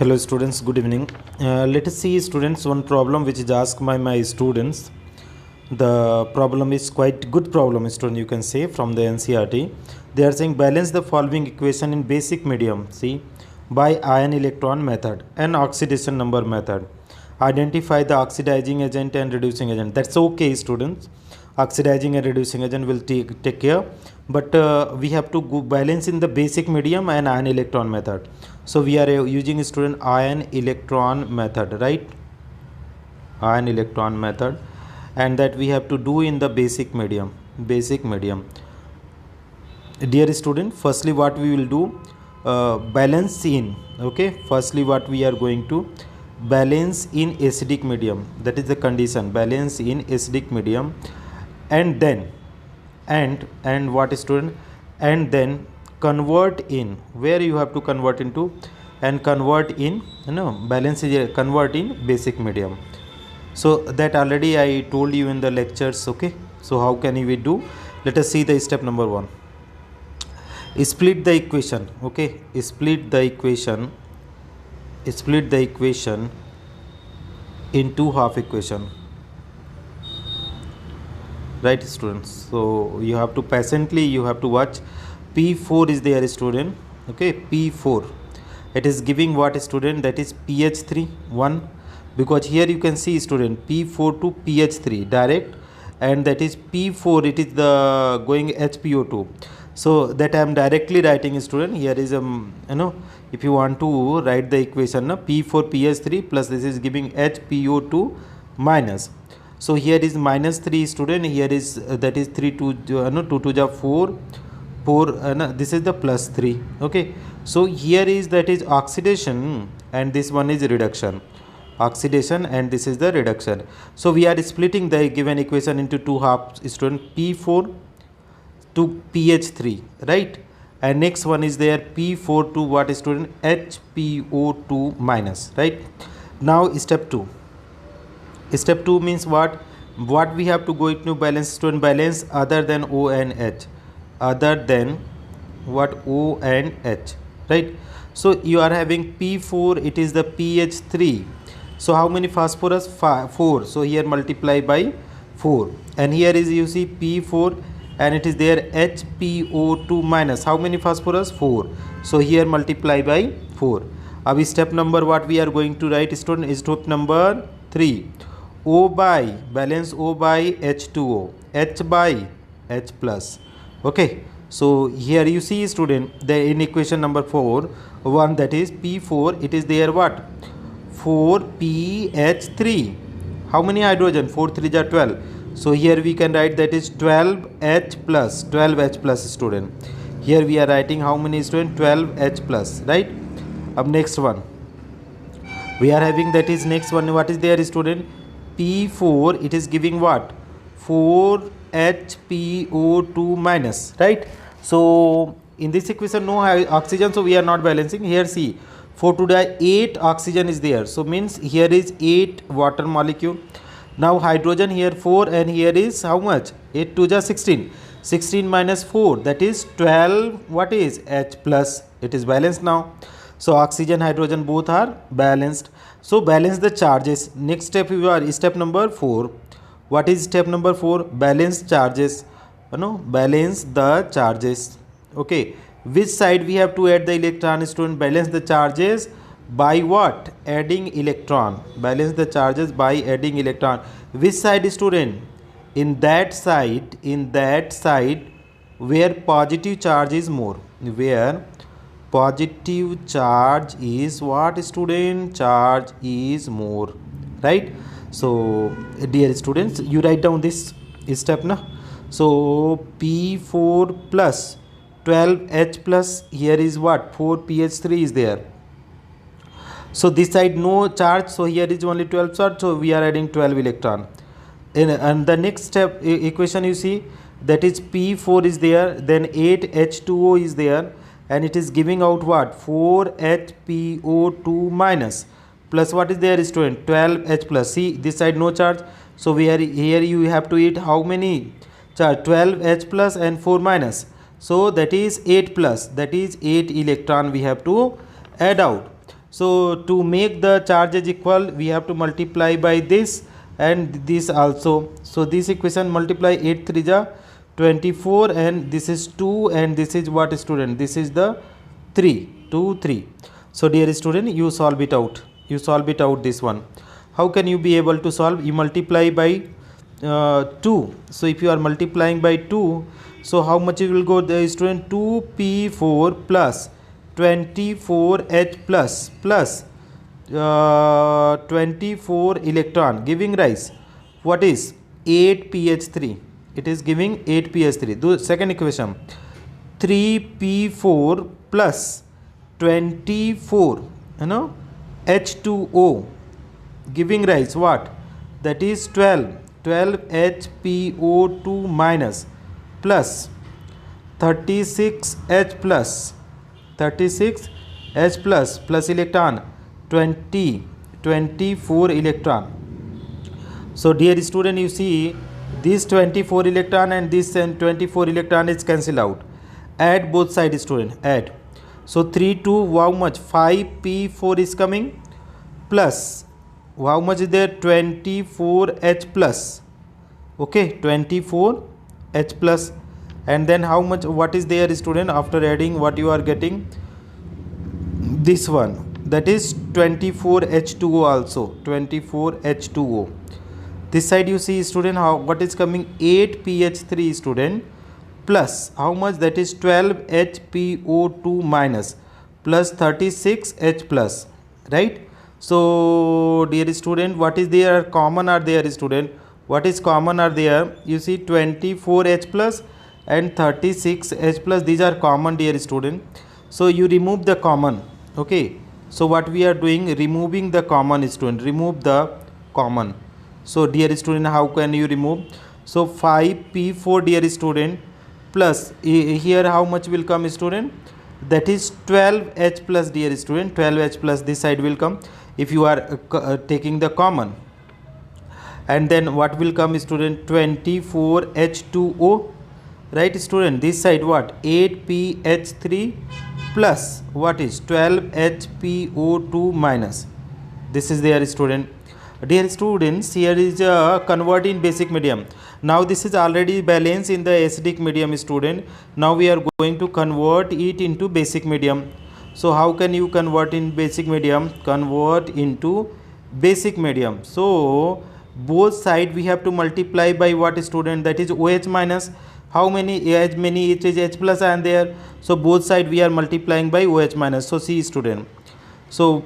Hello students, good evening. Let us see students one problem which is asked by my students. The problem is quite good problem student, you can say, from the NCERT. They are saying balance the following equation in basic medium, see, by ion electron method and oxidation number method. Identify the oxidizing agent and reducing agent. That's okay students. Oxidizing and reducing agent will take care, but we have to go balance in the basic medium and ion electron method. So we are using student ion electron method, right? Ion electron method, and that we have to do in the basic medium. Dear student, firstly what we will do, balance in, okay, firstly what we are going to balance in acidic medium, that is the condition, balance in acidic medium, and then and what student, and then convert in, where you have to convert into, and convert in, balance is convert in basic medium. So that already I told you in the lectures, okay. So how can we do? Let us see the step number 1. Split the equation, okay, split the equation into half equation, right students? So you have to patiently, you have to watch. P4 is there student, okay, P4, it is giving what student, that is pH3 1, because here you can see student P4 to pH3 direct, and that is P4, it is the going HPO2. So that I am directly writing student, here is if you want to write the equation, P4 pH3 plus this is giving HPO2 minus. So here is minus 3 student, here is that is 3 2 2 to 4 this is the plus 3, okay. So here is that is oxidation, and this one is reduction, oxidation, and this is the reduction. So we are splitting the given equation into two halves student, P4 to pH3, right, and next one is there P4 to what student, HPO2 minus, right. Now step 2 means what we have to go into balance student, balance other than O and H, other than what, O and H, right. So you are having P4, it is the pH3. So how many phosphorus? 4. So here multiply by 4, and here is you see P4, and it is there HPO2 minus, how many phosphorus? 4. So here multiply by 4. Now step number what we are going to write student is step number 3. O by, balance O by H2O, H by H plus, okay. So here you see student, the in equation number 4, 1, that is P4, it is there what, 4pH3, how many hydrogen? 4 3 are 12. So here we can write that is 12H plus student. Here we are writing how many student, 12H plus, right. Up next one we are having, that is next one, what is there student, P4, it is giving what, 4HPO2 minus, right. So in this equation no oxygen, so we are not balancing. Here see 4 to the 8 oxygen is there, so means here is 8 water molecule. Now hydrogen here 4, and here is how much, 8 to the 16, 16 minus 4, that is 12, what is H plus, it is balanced now. So oxygen, hydrogen both are balanced. So balance the charges. Next step we are step number 4. What is step number 4? Balance charges, balance the charges, okay. Which side we have to add the electron student? Balance the charges by what? Adding electron. Balance the charges by adding electron. Which side student? In that side where positive charge is more, where positive charge is what student, charge is more, right. So dear students, you write down this step na. So P4 plus 12H plus, here is what, 4pH3 is there. So this side no charge, so here is only 12 charge, so we are adding 12 electron. And the next step equation you see, that is P4 is there, then 8H2O is there, and it is giving out what, 4HPO2 minus, plus what is there student, 12H plus. See this side no charge, so we are here you have to eat how many charge, 12H plus and 4 minus. So that is 8 plus, that is 8 electron we have to add out. So to make the charges equal, we have to multiply by this and this also. So this equation multiply 8 3 ja 24, and this is 2, and this is what, student? This is the 3, 2 3. So dear student, you solve it out. You solve it out this one. How can you be able to solve? You multiply by 2. So if you are multiplying by 2, so how much it will go, the student? 2p4 plus 24h plus 24 electron, giving rise what is 8ph3. It is giving 8ph3. The second equation, 3p4 plus 24 H2O, giving rise what? That is 12HPO2 minus plus 36H plus 36H plus electron 24 electron. So dear student, you see this 24 electron and this 24 electron is cancelled out. Add both sides, student, add. So 3 2, how much? 5p4 is coming, plus how much is there? 24h plus. Okay, 24h plus. And then how much, what is there, student? After adding, what you are getting? This one, that is 24H2O also, 24H2O. This side you see, student, how, what is coming? 8pH3, student, plus how much? That is 12HPO2 minus plus 36H plus, right? So dear student, what is there common are there, student? What is common are there? You see 24H plus and 36H plus, these are common, dear student. So you remove the common. Okay, so what we are doing, removing the common, student, remove the common. So dear student, how can you remove? So 5p4, dear student, plus here how much will come, student? That is 12h plus, dear student, 12h plus, this side will come if you are taking the common. And then what will come, student? 24H2O, right, student? This side what? 8pH3 plus what is 12HPO2 minus. This is there, student. Dear students, here is a convert in basic medium. Now this is already balanced in the acidic medium, student. Now we are going to convert it into basic medium. So how can you convert in basic medium? Convert into basic medium. So both side we have to multiply by what, student? That is OH minus. How many H is H plus and there? So both side we are multiplying by OH minus. So see, student. So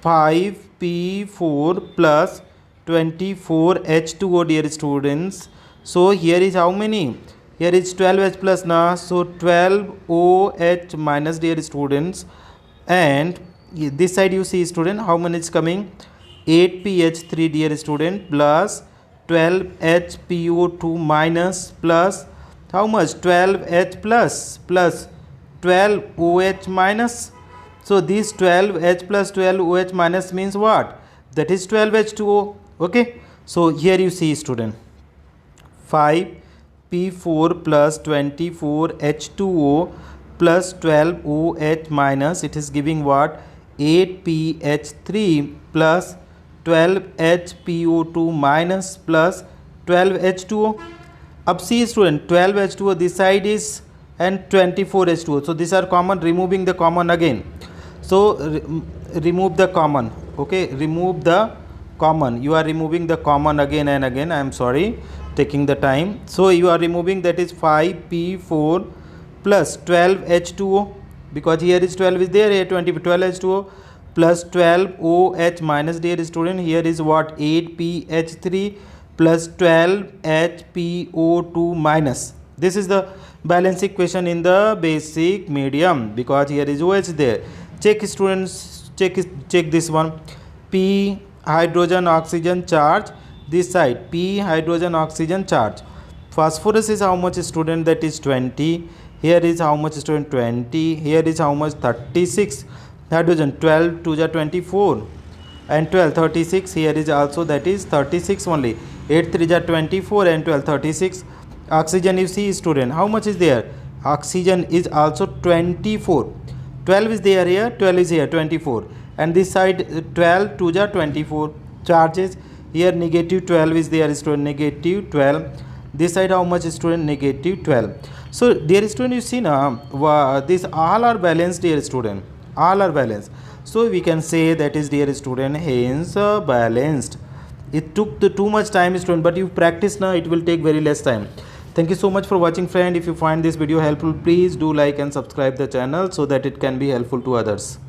5p4 plus 24H2O, dear students. So here is how many? Here is 12H plus na. So 12OH minus, dear students. And this side you see, student, how many is coming? 8pH3, dear student, plus 12HPO2 minus plus how much? 12H plus 12OH minus. So this 12H plus 12OH minus means what? That is 12H2O. Okay. So here you see, student, 5p4 plus 24H2O plus 12OH minus, it is giving what? 8pH3 plus 12HPO2 minus plus 12H2O. Up see, student, 12H2O this side is and 24H2O. So these are common, removing the common again. So remove the common. Okay, remove the common. You are removing the common again and again. I am sorry, taking the time. So you are removing, that is 5p4 plus 12H2O, because here is 12 is there, here 12H2O plus 12OH minus, dear student, here is what? 8pH3 plus 12HPO2 minus. This is the balance equation in the basic medium, because here is OH there. Check, students, check this one. P hydrogen oxygen charge, this side P hydrogen oxygen charge. Phosphorus is how much, student? That is 20. Here is how much, student? 20. Here is how much? 36. Hydrogen 12 to the 24 and 12 36. Here is also, that is 36 only. 8 3 24 and 12 36. Oxygen, you see, student, how much is there? Oxygen is also 24. 12 is there here, 12 is here, 24. and this side 12 2 ja 24 charges. Here negative 12 is there student, negative 12. This side how much student, negative 12. So dear student, you see now this all are balanced dear student, all are balanced. So we can say that is dear student, hence balanced. It took the too much time student, but you practice now, it will take very less time. Thank you so much for watching friend. If you find this video helpful, please do like and subscribe the channel so that it can be helpful to others.